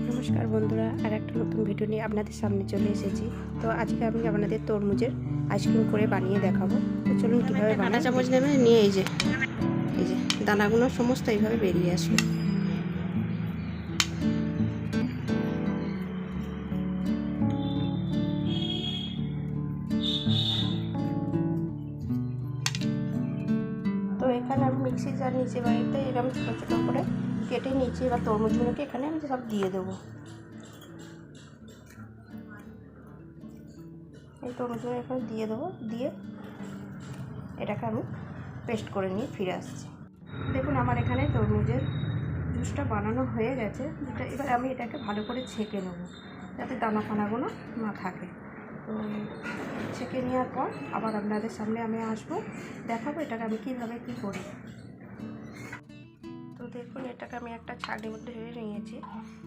নমস্কার বন্ধুরা, আর একটা নতুন ভিডিও নিয়ে আপনাদের সামনে চলে এসেছি। তো আজকে আমি আপনাদের তরমুজের আইসক্রিম করে বানিয়ে দেখাবো। তো চলুন কীভাবে বানাই। চামচ নেবে নিয়ে এই যে দানাগুলো সমস্ত এইভাবে বেরিয়ে আসবে। তো এখানে আমি মিক্সি জার নিচে বাড়িতে এরকম ছোটো ছোটো করে কেটে নিয়েছি। এবার তরমুজগুলোকে এখানে আমি সব দিয়ে দেবো। এই তরমুজগুলো এখানে দিয়ে দেবো, দিয়ে এটাকে আমি পেস্ট করে নিয়ে ফিরে আসছি। দেখুন আমার এখানে তরমুজের জুসটা বানানো হয়ে গেছে। এবার আমি এটাকে ভালো করে ছেঁকে নেব যাতে দানা ফানাগুলো না থাকে। তো ছেঁকে নেওয়ার পর আবার আপনাদের সামনে আমি আসবো, দেখাবো এটাকে আমি কীভাবে কী করি। তো দেখুন এটাকে আমি একটা ছাগনির মধ্যে ঢেলে নিয়েছি।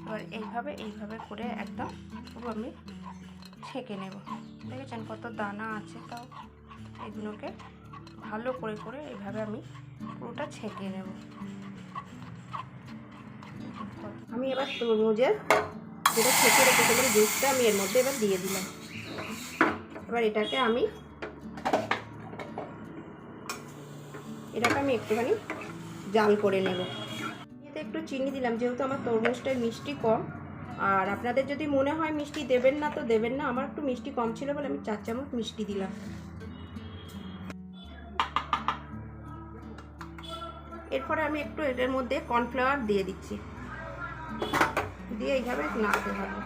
এবার এইভাবে করে একদম পুরো আমি ছেঁকে নেব। দেখেছেন কত দানা আছে, তাও এগুলোকে ভালো করে এইভাবে আমি পুরোটা ছেঁকে নেব। আমি এবার তরমুজের যেটা ছেঁকে রেখেছিলাম জুসটা আমি এর মধ্যে এবার দিয়ে দিলাম। এবার এটাকে আমি একটুখানি জাল করে নেব। এতে একটু চিনি দিলাম, যেহেতু আমার তরমুজটায় মিষ্টি কম। আর আপনাদের যদি মনে হয় মিষ্টি দেবেন না তো দেবেন না, আমার একটু মিষ্টি কম ছিল বলে আমি 4 চামচ মিষ্টি দিলাম। এরপরে আমি একটু এর মধ্যে কর্নফ্লাওয়ার দিয়ে দিচ্ছি, দিয়ে এইভাবে নাড়তে থাকবো।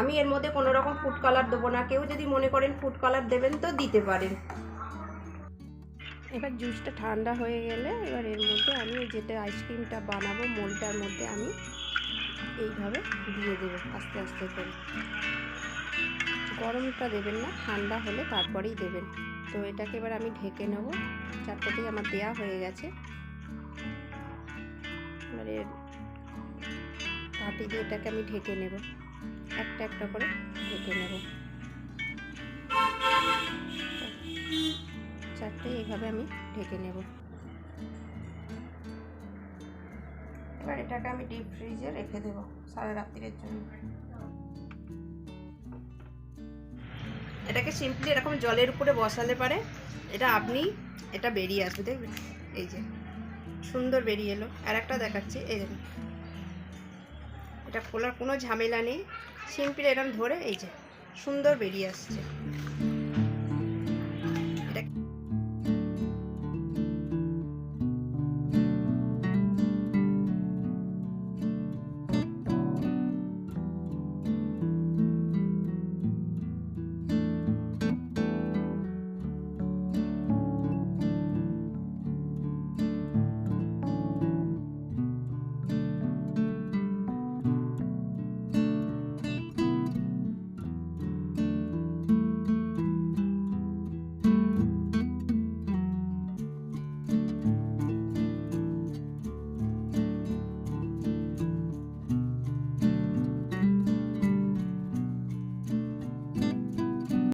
আমি এর মধ্যে কোনো রকম ফুড কালার দেবো না, কেউ যদি মনে করেন ফুড কালার দেবেন তো দিতে পারেন। এবার জুসটা ঠান্ডা হয়ে গেলে এবার এর মধ্যে আমি যেটা আইসক্রিমটা বানাবো মোলটার মধ্যে আমি এইভাবে দিয়ে দেবো আস্তে আস্তে করে। গরমটা দেবেন না, ঠান্ডা হলে তারপরেই দেবেন। তো এটাকে এবার আমি ঢেকে নেব। চারটাতেই আমার দেয়া হয়ে গেছে। এবারে কাঠি দিয়ে এটাকে আমি ঢেকে নেব, একটা একটা করে ঢেকে নেব। চারটে এইভাবে আমি ঢেকে নেব। এবার এটাকে আমি ডিপ ফ্রিজে রেখে দেব সারা রাত্রির জন্য। এটাকে সিম্পলি এরকম জলের উপরে বসালে পারে এটা বেরিয়ে আসবে। দেখবেন এই যে সুন্দর বেরিয়ে এলো। আর একটা দেখাচ্ছি, এই দেখুন এটা খোলার কোনো ঝামেলা নেই, সিম্পলি এরকম ধরে এই যে সুন্দর বেরিয়ে আসছে।